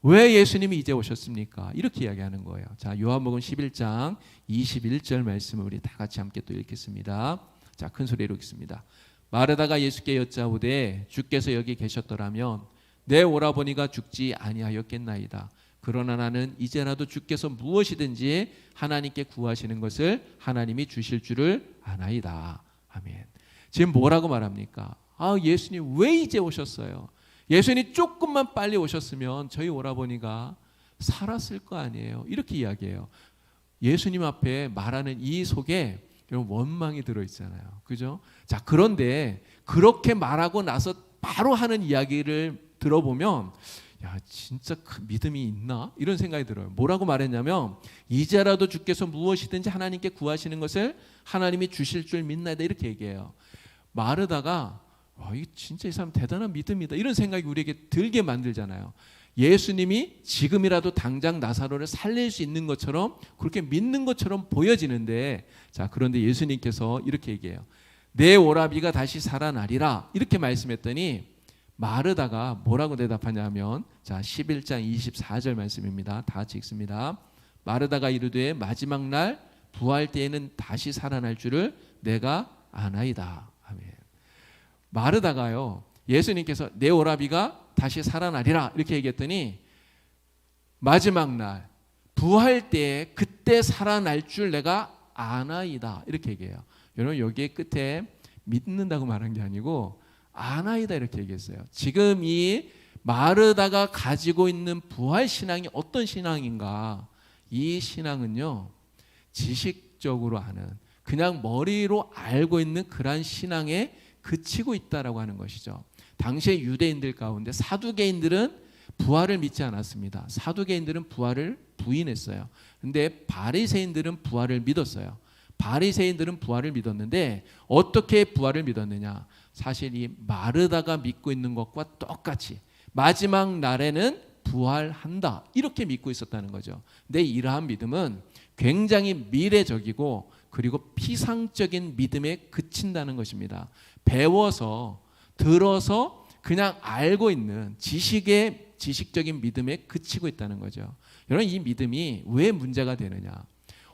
왜 예수님이 이제 오셨습니까? 이렇게 이야기하는 거예요. 자, 요한복음 11장 21절 말씀을 우리 다 같이 함께 또 읽겠습니다. 자, 큰 소리로 읽습니다. 마르다가 예수께 여짜오되 주께서 여기 계셨더라면 내 오라버니가 죽지 아니하였겠나이다. 그러나 나는 이제라도 주께서 무엇이든지 하나님께 구하시는 것을 하나님이 주실 줄을 아나이다. 아멘. 지금 뭐라고 말합니까? 예수님 왜 이제 오셨어요? 예수님 조금만 빨리 오셨으면 저희 오라버니가 살았을 거 아니에요. 이렇게 이야기해요. 예수님 앞에 말하는 이 속에 원망이 들어있잖아요. 그죠? 자, 그런데 그렇게 말하고 나서 바로 하는 이야기를 들어보면, 야, 진짜 큰 믿음이 있나? 이런 생각이 들어요. 뭐라고 말했냐면, 이제라도 주께서 무엇이든지 하나님께 구하시는 것을 하나님이 주실 줄 믿나이다, 이렇게 얘기해요. 마르다가 이게 진짜 이 사람 대단한 믿음이다, 이런 생각이 우리에게 들게 만들잖아요. 예수님이 지금이라도 당장 나사로를 살릴 수 있는 것처럼, 그렇게 믿는 것처럼 보여지는데, 자, 그런데 예수님께서 이렇게 얘기해요. 내 오라비가 다시 살아나리라, 이렇게 말씀했더니 마르다가 뭐라고 대답하냐면, 자, 11장 24절 말씀입니다. 다 같이 읽습니다. 마르다가 이르되 마지막 날 부활 때에는 다시 살아날 줄을 내가 아나이다. 아멘. 마르다가요, 예수님께서 내 오라비가 다시 살아나리라 이렇게 얘기했더니 마지막 날 부활 때에 그때 살아날 줄 내가 아나이다, 이렇게 얘기해요. 여러분, 여기에 끝에 믿는다고 말한 게 아니고 아나이다 이렇게 얘기했어요. 지금 이 마르다가 가지고 있는 부활 신앙이 어떤 신앙인가? 이 신앙은요, 지식적으로 아는, 그냥 머리로 알고 있는 그러한 신앙에 그치고 있다라고 하는 것이죠. 당시의 유대인들 가운데 사두개인들은 부활을 믿지 않았습니다. 사두개인들은 부활을 부인했어요. 근데 바리새인들은 부활을 믿었어요. 바리새인들은 부활을 믿었는데 어떻게 부활을 믿었느냐? 사실 이 마르다가 믿고 있는 것과 똑같이 마지막 날에는 부활한다, 이렇게 믿고 있었다는 거죠. 근데 이러한 믿음은 굉장히 미래적이고 그리고 피상적인 믿음에 그친다는 것입니다. 배워서 들어서 그냥 알고 있는 지식적인 믿음에 그치고 있다는 거죠. 여러분, 이 믿음이 왜 문제가 되느냐?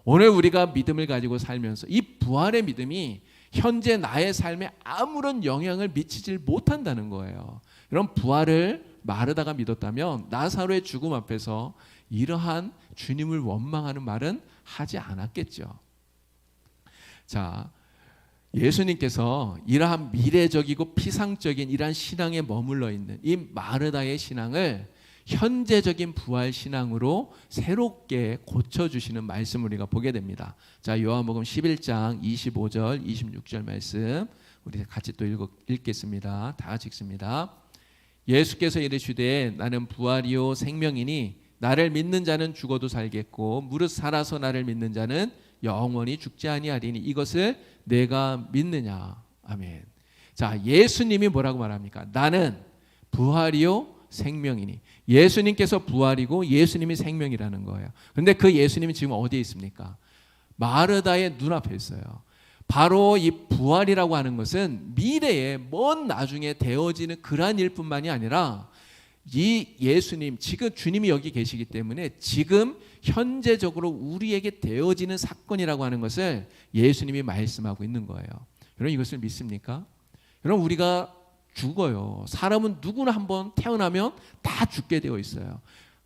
오늘 우리가 믿음을 가지고 살면서 이 부활의 믿음이 현재 나의 삶에 아무런 영향을 미치질 못한다는 거예요. 여러분, 부활을 마르다가 믿었다면 나사로의 죽음 앞에서 이러한 주님을 원망하는 말은 하지 않았겠죠. 자, 예수님께서 이러한 미래적이고 피상적인 이러한 신앙에 머물러 있는 이 마르다의 신앙을 현재적인 부활 신앙으로 새롭게 고쳐주시는 말씀을 우리가 보게 됩니다. 자, 요한복음 11장 25절 26절 말씀 우리 같이 또 읽겠습니다. 다 같이 읽습니다. 예수께서 이르시되 나는 부활이요 생명이니 나를 믿는 자는 죽어도 살겠고 무릇 살아서 나를 믿는 자는 영원히 죽지 아니하리니 이것을 내가 믿느냐. 아멘. 자, 예수님이 뭐라고 말합니까? 나는 부활이요 생명이니. 예수님께서 부활이고 예수님이 생명이라는 거예요. 그런데 그 예수님이 지금 어디에 있습니까? 마르다의 눈앞에 있어요. 바로 이 부활이라고 하는 것은 미래에 먼 나중에 되어지는 그러한 일뿐만이 아니라 이 예수님, 지금 주님이 여기 계시기 때문에 지금 현재적으로 우리에게 되어지는 사건이라고 하는 것을 예수님이 말씀하고 있는 거예요. 여러분 이것을 믿습니까? 여러분 우리가 죽어요. 사람은 누구나 한번 태어나면 다 죽게 되어 있어요.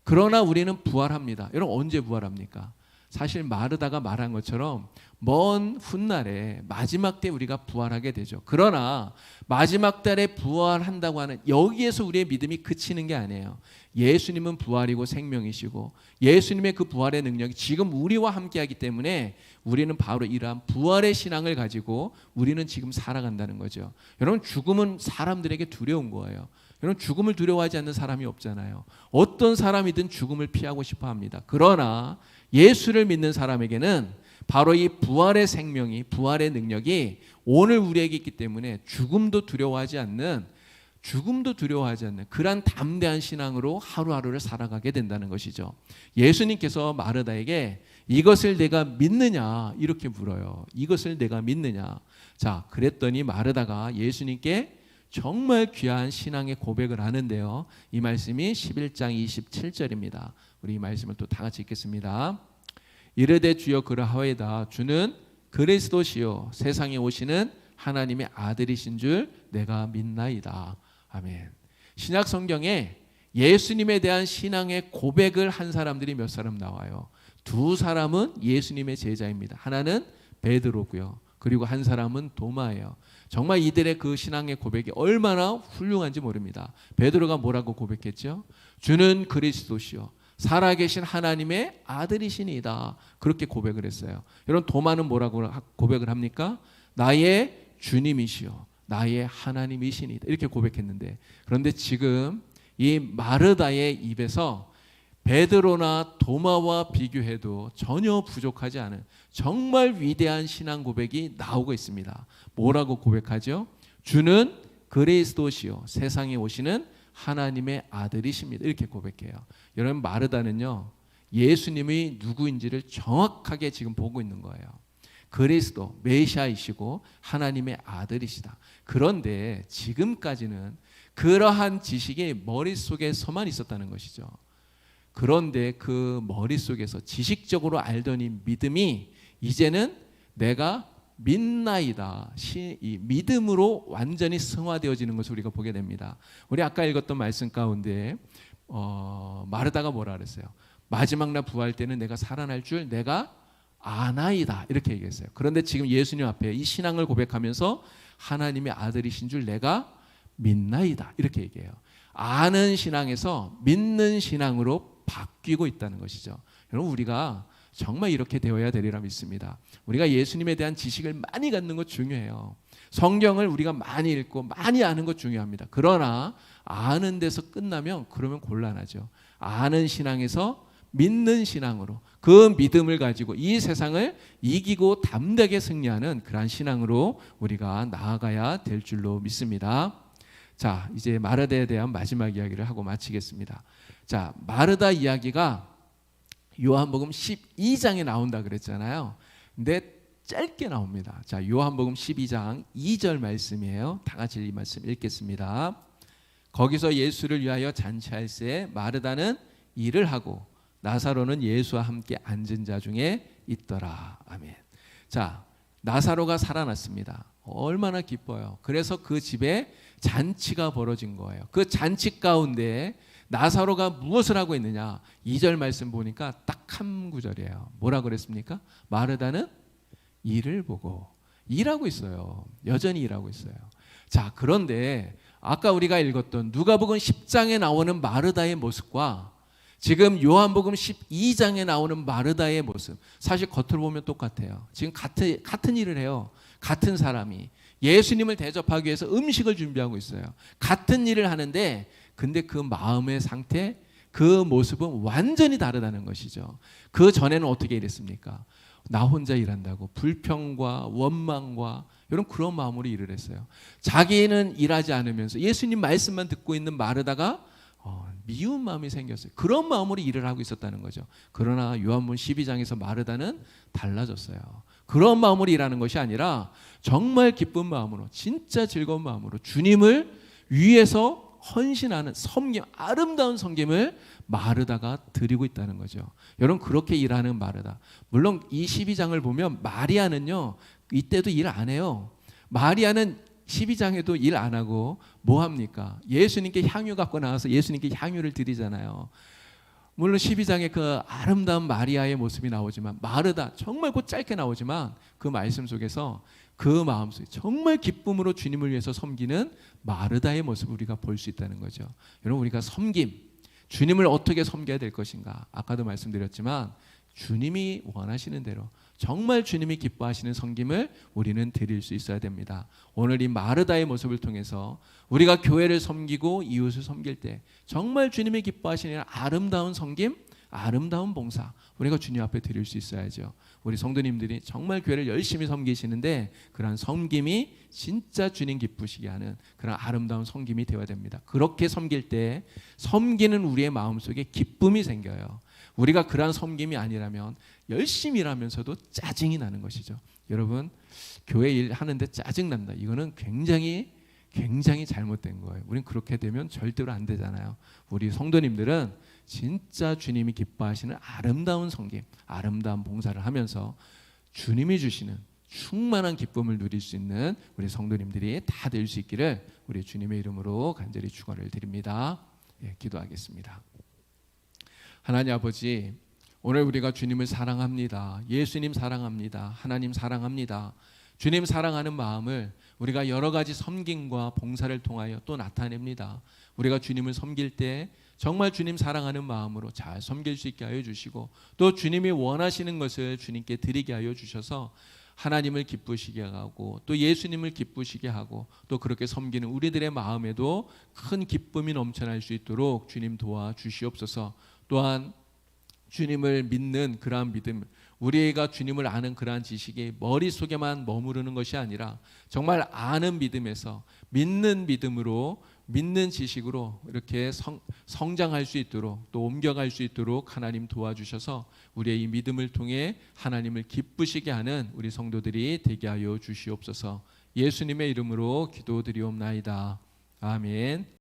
그러나 우리는 부활합니다. 여러분 언제 부활합니까? 사실 마르다가 말한 것처럼 먼 훗날에 마지막 때 우리가 부활하게 되죠. 그러나 마지막 달에 부활한다고 하는 여기에서 우리의 믿음이 그치는 게 아니에요. 예수님은 부활이고 생명이시고 예수님의 그 부활의 능력이 지금 우리와 함께하기 때문에 우리는 바로 이러한 부활의 신앙을 가지고 우리는 지금 살아간다는 거죠. 여러분 죽음은 사람들에게 두려운 거예요. 여러분 죽음을 두려워하지 않는 사람이 없잖아요. 어떤 사람이든 죽음을 피하고 싶어 합니다. 그러나 예수를 믿는 사람에게는 바로 이 부활의 생명이, 부활의 능력이 오늘 우리에게 있기 때문에 죽음도 두려워하지 않는 그러한 담대한 신앙으로 하루하루를 살아가게 된다는 것이죠. 예수님께서 마르다에게 이것을 내가 믿느냐 이렇게 물어요. 이것을 내가 믿느냐. 자, 그랬더니 마르다가 예수님께 정말 귀한 신앙의 고백을 하는데요. 이 말씀이 11장 27절입니다. 우리 이 말씀을 또 다 같이 읽겠습니다. 이르되 주여 그러하오이다. 주는 그리스도시요 세상에 오시는 하나님의 아들이신 줄 내가 믿나이다. 아멘. 신약 성경에 예수님에 대한 신앙의 고백을 한 사람들이 몇 사람 나와요. 두 사람은 예수님의 제자입니다. 하나는 베드로고요. 그리고 한 사람은 도마예요. 정말 이들의 그 신앙의 고백이 얼마나 훌륭한지 모릅니다. 베드로가 뭐라고 고백했죠? 주는 그리스도시요 살아계신 하나님의 아들이시니이다. 그렇게 고백을 했어요. 여러분 도마는 뭐라고 고백을 합니까? 나의 주님이시요 나의 하나님이시니이다. 이렇게 고백했는데 그런데 지금 이 마르다의 입에서 베드로나 도마와 비교해도 전혀 부족하지 않은 정말 위대한 신앙 고백이 나오고 있습니다. 뭐라고 고백하죠? 주는 그리스도시요 세상에 오시는 하나님의 아들이십니다. 이렇게 고백해요. 여러분 마르다는요 예수님이 누구인지를 정확하게 지금 보고 있는 거예요. 그리스도 메시아이시고 하나님의 아들이시다. 그런데 지금까지는 그러한 지식이 머릿속에서만 있었다는 것이죠. 그런데 그 머릿속에서 지식적으로 알던 이 믿음이 이제는 내가 믿나이다. 이 믿음으로 완전히 승화되어지는 것을 우리가 보게 됩니다. 우리 아까 읽었던 말씀 가운데 마르다가 뭐라 그랬어요? 마지막 날 부활 때는 내가 살아날 줄 내가 아나이다. 이렇게 얘기했어요. 그런데 지금 예수님 앞에 이 신앙을 고백하면서 하나님의 아들이신 줄 내가 믿나이다. 이렇게 얘기해요. 아는 신앙에서 믿는 신앙으로 바뀌고 있다는 것이죠. 여러분 우리가 정말 이렇게 되어야 되리라 믿습니다. 우리가 예수님에 대한 지식을 많이 갖는 것 중요해요. 성경을 우리가 많이 읽고 많이 아는 것 중요합니다. 그러나 아는 데서 끝나면 그러면 곤란하죠. 아는 신앙에서 믿는 신앙으로 그 믿음을 가지고 이 세상을 이기고 담대하게 승리하는 그러한 신앙으로 우리가 나아가야 될 줄로 믿습니다. 자, 이제 마르다에 대한 마지막 이야기를 하고 마치겠습니다. 자, 마르다 이야기가 요한복음 12장에 나온다 그랬잖아요. 근데 짧게 나옵니다. 자, 요한복음 12장 2절 말씀이에요. 다 같이 이 말씀 읽겠습니다. 거기서 예수를 위하여 잔치할새 마르다는 일을 하고 나사로는 예수와 함께 앉은 자 중에 있더라. 아멘. 자, 나사로가 살아났습니다. 얼마나 기뻐요. 그래서 그 집에 잔치가 벌어진 거예요. 그 잔치 가운데 나사로가 무엇을 하고 있느냐? 2절 말씀 보니까 딱 한 구절이에요. 뭐라 그랬습니까? 마르다는 일을 보고 일하고 있어요. 여전히 일하고 있어요. 자, 그런데 아까 우리가 읽었던 누가복음 10장에 나오는 마르다의 모습과 지금 요한복음 12장에 나오는 마르다의 모습 사실 겉으로 보면 똑같아요. 지금 같은 일을 해요. 같은 사람이 예수님을 대접하기 위해서 음식을 준비하고 있어요. 같은 일을 하는데 근데 그 마음의 상태, 그 모습은 완전히 다르다는 것이죠. 그 전에는 어떻게 일했습니까? 나 혼자 일한다고 불평과 원망과 이런 그런 마음으로 일을 했어요. 자기는 일하지 않으면서 예수님 말씀만 듣고 있는 마르다가 미운 마음이 생겼어요. 그런 마음으로 일을 하고 있었다는 거죠. 그러나 요한복음 12장에서 마르다는 달라졌어요. 그런 마음으로 일하는 것이 아니라 정말 기쁜 마음으로, 진짜 즐거운 마음으로 주님을 위해서 헌신하는 섬김, 아름다운 섬김을 마르다가 드리고 있다는 거죠. 여러분, 그렇게 일하는 마르다. 물론 이 12장을 보면 마리아는요, 이때도 일 안 해요. 마리아는 12장에도 일 안 하고 뭐 합니까? 예수님께 향유 갖고 나와서 예수님께 향유를 드리잖아요. 물론 12장에 그 아름다운 마리아의 모습이 나오지만, 마르다 정말 곧 짧게 나오지만 그 말씀 속에서 그 마음속에 정말 기쁨으로 주님을 위해서 섬기는 마르다의 모습을 우리가 볼 수 있다는 거죠. 여러분, 우리가 섬김, 주님을 어떻게 섬겨야 될 것인가? 아까도 말씀드렸지만 주님이 원하시는 대로 정말 주님이 기뻐하시는 섬김을 우리는 드릴 수 있어야 됩니다. 오늘 이 마르다의 모습을 통해서 우리가 교회를 섬기고 이웃을 섬길 때 정말 주님이 기뻐하시는 아름다운 섬김, 아름다운 봉사, 우리가 주님 앞에 드릴 수 있어야죠. 우리 성도님들이 정말 교회를 열심히 섬기시는데 그러한 섬김이 진짜 주님 기쁘시게 하는 그런 아름다운 섬김이 되어야 됩니다. 그렇게 섬길 때 섬기는 우리의 마음속에 기쁨이 생겨요. 우리가 그러한 섬김이 아니라면 열심히 일하면서도 짜증이 나는 것이죠. 여러분, 교회 일 하는데 짜증난다, 이거는 굉장히 잘못된 거예요. 우린 그렇게 되면 절대로 안 되잖아요. 우리 성도님들은 진짜 주님이 기뻐하시는 아름다운 섬김, 아름다운 봉사를 하면서 주님이 주시는 충만한 기쁨을 누릴 수 있는 우리 성도님들이 다 될 수 있기를 우리 주님의 이름으로 간절히 축원을 드립니다. 기도하겠습니다. 하나님 아버지, 오늘 우리가 주님을 사랑합니다. 예수님 사랑합니다. 하나님 사랑합니다. 주님 사랑하는 마음을 우리가 여러 가지 섬김과 봉사를 통하여 또 나타냅니다. 우리가 주님을 섬길 때 정말 주님 사랑하는 마음으로 잘 섬길 수 있게 하여 주시고, 또 주님이 원하시는 것을 주님께 드리게 하여 주셔서 하나님을 기쁘시게 하고 또 예수님을 기쁘시게 하고 또 그렇게 섬기는 우리들의 마음에도 큰 기쁨이 넘쳐날 수 있도록 주님 도와주시옵소서. 또한 주님을 믿는 그러한 믿음, 우리가 주님을 아는 그러한 지식이 머릿속에만 머무르는 것이 아니라 정말 아는 믿음에서 믿는 믿음으로, 믿는 지식으로 이렇게 성장할 수 있도록 또 옮겨갈 수 있도록 하나님 도와주셔서 우리의 이 믿음을 통해 하나님을 기쁘시게 하는 우리 성도들이 되게 하여 주시옵소서. 예수님의 이름으로 기도드리옵나이다. 아멘.